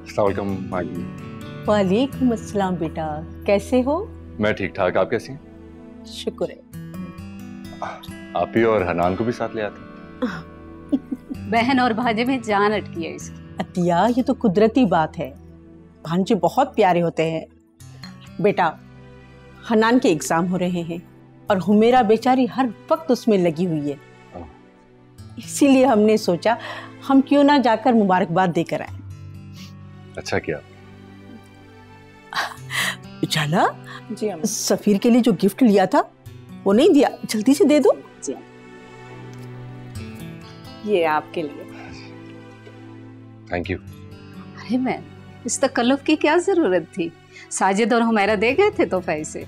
अस्सलाम वालेकुम माजी। वालेकुम अस्सलाम बेटा, कैसे हो? मैं ठीक ठाक, आप कैसी हैं? शुक्र है। आप ही और हनान को भी साथ ले आते। बहन और भांजे में जान अटकी है इसकी। अतिया, ये तो कुदरती बात है, भांजे बहुत प्यारे होते हैं। बेटा, हनान के एग्जाम हो रहे हैं और हुमेरा बेचारी हर वक्त उसमें लगी हुई है, इसीलिए हमने सोचा हम क्यों ना जाकर मुबारकबाद देकर आए। अच्छा किया। उजाला जी अम्मा। सफीर के लिए जो गिफ्ट लिया था वो नहीं दिया, जल्दी से दे दो। जी ये आपके लिए। Thank you. अरे मैं इस तकल्लुफ की क्या जरूरत थी, साजिद और हुमैरा दे गए थे तो पैसे।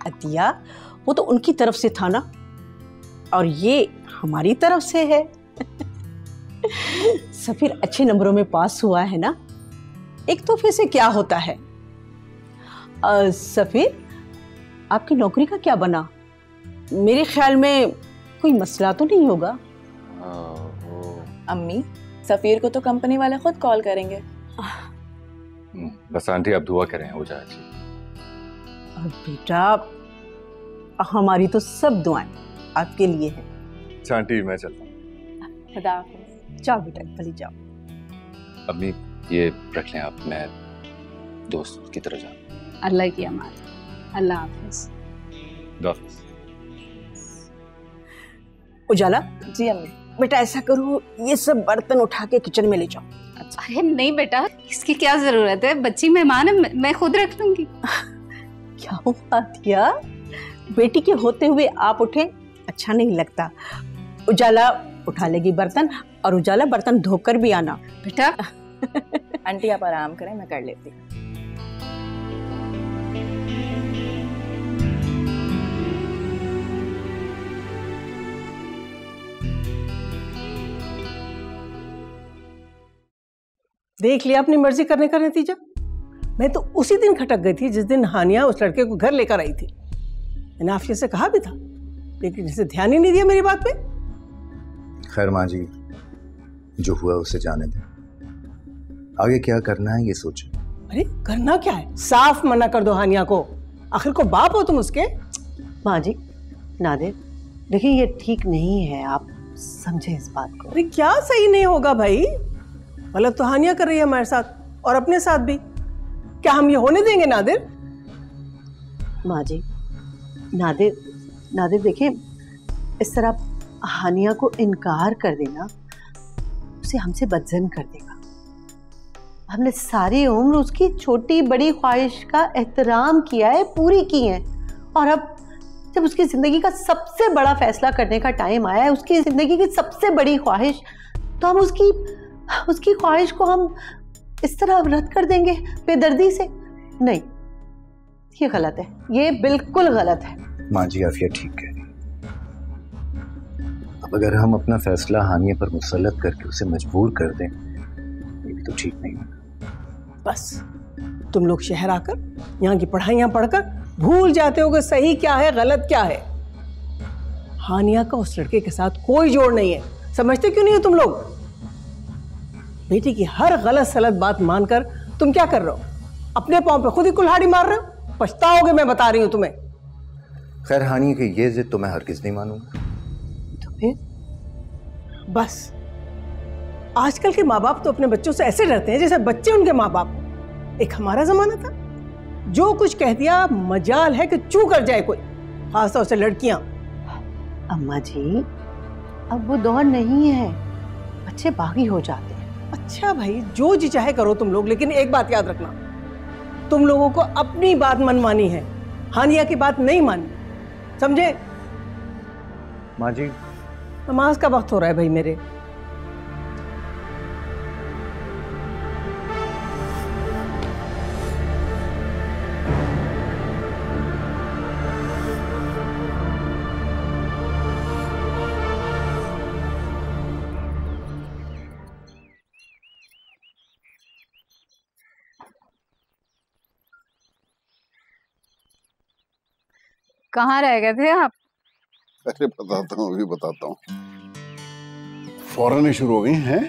अतिया, वो तो उनकी तरफ से था ना, और ये हमारी तरफ से है। सफीर अच्छे नंबरों में पास हुआ है ना, एक तोहफे से क्या होता है। सफीर, आपकी नौकरी का क्या बना? मेरे ख्याल में कोई मसला तो नहीं होगा। अम्मी, सफीर को तो कंपनी वाले खुद कॉल करेंगे। बस आंटी आप दुआ करें हो जाए अच्छी। बेटा, हमारी तो सब दुआएं आपके लिए है। अच्छा आंटी मैं चलता हूँ। खुदा हाफिज़। जाओ बेटा, चली जाओ। अम्मी ये रख लें आप, मैं दोस्त की तरह जाऊँ। अल्लाह की अमान। अल्लाह हाफिज। उजाला, जी अम्मी। बेटा ऐसा करो, ये सब बर्तन उठा के किचन में ले जाओ। अरे नहीं बेटा, इसकी क्या जरूरत है, बच्ची मेहमान है, मैं खुद रख लूंगी। क्या हुआ दिया? बेटी के होते हुए आप उठे, अच्छा नहीं लगता। उजाला उठा लेगी बर्तन, और उजाला बर्तन धोकर भी आना। बेटा आंटी आप आराम करें, मैं कर लेती हूँ। देख लिया अपनी मर्जी करने का नतीजा। मैं तो उसी दिन खटक गई थी जिस दिन हानिया उस लड़के को घर लेकर आई थी। मैंने आफिया से कहा भी था, लेकिन इसे ध्यान ही नहीं दिया मेरी बात पे। खैर माँ जी, जो हुआ उसे जाने दें, आगे क्या करना है ये सोचें। अरे करना क्या है, साफ मना कर दो हानिया को, आखिर को बाप हो तुम उसके। माँ जी, नादिर देखिए ये ठीक नहीं है, आप समझे इस बात को। अरे क्या सही नहीं होगा भाई, गलत तो हानिया कर रही है हमारे साथ और अपने साथ भी, क्या हम ये होने देंगे नादिर? माँ जी, नादिर देखिए, इस तरह हानिया को इनकार कर देना उसे हमसे बदजन कर देगा। हमने सारी उम्र उसकी छोटी बड़ी ख्वाहिश का एहतराम किया है, पूरी की है, और अब जब उसकी जिंदगी का सबसे बड़ा फैसला करने का टाइम आया है, उसकी जिंदगी की सबसे बड़ी ख्वाहिश, तो हम उसकी ख्वाहिश को हम इस तरह रद्द कर देंगे बेदर्दी से? नहीं, ये गलत है, ये बिल्कुल गलत है। माँ जी आफिया ठीक कह रही। अब अगर हम अपना फैसला हानिया पर मुसल्लत करके उसे मजबूर कर दें, ये भी तो ठीक नहीं होगा। बस तुम लोग शहर आकर यहाँ की पढ़ाइयाँ पढ़कर भूल जाते हो कि सही क्या है गलत क्या है। हानिया का उस लड़के के साथ कोई जोड़ नहीं है, समझते क्यों नहीं हो तुम लोग? बेटी की हर गलत सलत बात मानकर तुम क्या कर रहे हो, अपने पांव पे खुद ही कुल्हाड़ी मार रहे हो, पछताओगे, मैं बता रही हूं तुम्हें। खैर हानिया की ये जिद तो मैं हरगिज नहीं मानूंगा। तो फिर बस, आजकल के माँ बाप तो अपने बच्चों से ऐसे डरते हैं जैसे बच्चे उनके माँ बाप। एक हमारा जमाना था, जो कुछ कह दिया मजाल है कि चू कर जाए कोई, खासतौर से लड़कियां। अम्मा जी, अब वो दौर नहीं है, बच्चे बागी हो जाते हैं। अच्छा भाई, जो जी चाहे करो तुम लोग, लेकिन एक बात याद रखना, तुम लोगों को अपनी बात मनमानी है, हानिया की बात नहीं मानी, समझे? माँ जी, नमाज का वक्त हो रहा है भाई मेरे। कहाँ रह गए थे आप? अरे बताता हूँ, अभी बताता हूँ। फौरन ही शुरू हो गई हैं।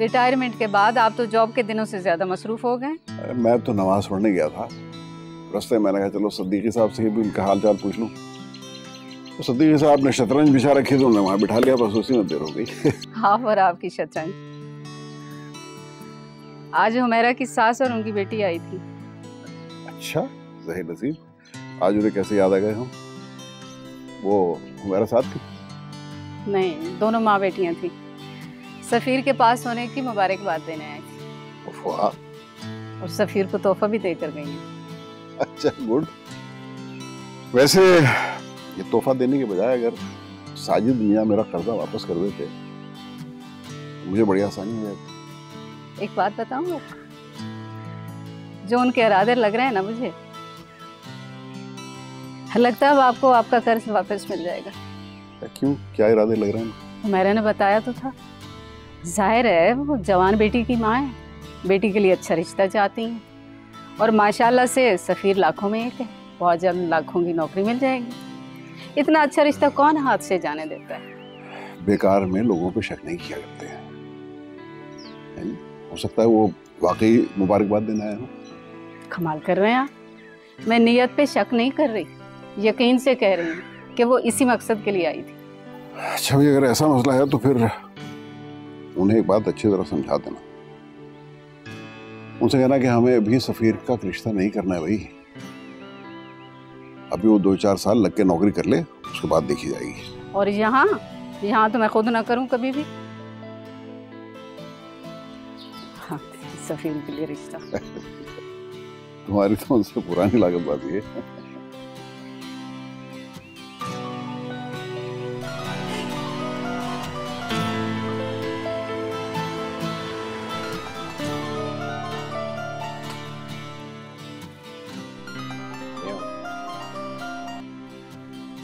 रिटायरमेंट के बाद आप तो जॉब के दिनों से ज्यादा मसरूफ हो गए। अरे मैं तो नमाज पढ़ने गया था, रास्ते में मैंने कहा चलो सिद्दीकी साहब से भी उनका हाल चाल पूछ लूं। तो सिद्दीकी साहब ने शतरंज बिछा रखी तो उन्हें वहां बिठा लिया, बस उसी में देर हो गई। हाँ, और आपकी शतरंज। आज हुमैरा की सास और उनकी बेटी आई थी। अच्छा, सही नसीब, आज उन्हें कैसे याद आ गए हम? वो हमारे साथ थी? नहीं, दोनों माँ बेटियां थी। सफीर के पास होने की मुबारकबाद देने आई थी। वाह, और सफीर को तोहफा भी देकर गई हैं। अच्छा, गुड। वैसे ये तोहफा देने के बजाय अगर साजिद मियां मेरा कर्जा वापस कर देते तो मुझे बड़ी आसानी हो जाती। एक बात बताऊं, जो उनके इरादे लग रहे हैं ना, मुझे लगता है अब आपको आपका कर्ज वापस मिल जाएगा। क्यों, क्या इरादे लग रहे हैं? मैंने बताया तो था। जाहिर है वो जवान बेटी की माँ है, बेटी के लिए अच्छा रिश्ता चाहती हैं, और माशाल्लाह से सफीर लाखों में एक है, बहुत जल्द लाखों की नौकरी मिल जाएगी। इतना अच्छा रिश्ता कौन हाथ से जाने देता है? बेकार में लोगों पे शक नहीं किया करते हैं। हो सकता है वो वाकई मुबारकबाद देना है ना? कमाल कर रहे हैं आप। मैं नियत पे शक नहीं कर रही, यकीन से कह रही हूँ कि वो इसी मकसद के लिए आई थी। अच्छा भाई, अगर ऐसा मसला है तो फिर उन्हें एक बात अच्छी तरह समझा देना। उनसे कहना कि हमें अभी सफीर का रिश्ता नहीं करना है भाई। अभी वो 2-4 साल लग के नौकरी कर ले, उसके बाद देखी जाएगी। और यहाँ तो मैं खुद ना करूँ कभी भी। हाँ, सफीर के लिए रिश्ता। तुम्हारी तो उनसे पुरानी लागत बात है।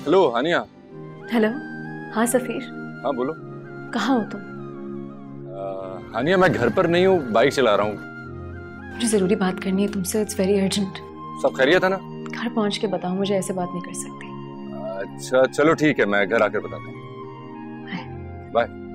हेलो हानिया। हेलो, हाँ सफीर। हाँ बोलो। कहाँ हो तुम? हानिया, मैं घर पर नहीं हूँ, बाइक चला रहा हूँ। मुझे जरूरी बात करनी है तुमसे, इट्स वेरी अर्जेंट। सब खैरियत है ना? घर पहुँच के बताओ, मुझे ऐसे बात नहीं कर सकती। अच्छा चलो ठीक है, मैं घर आकर बताता हूँ। बाय।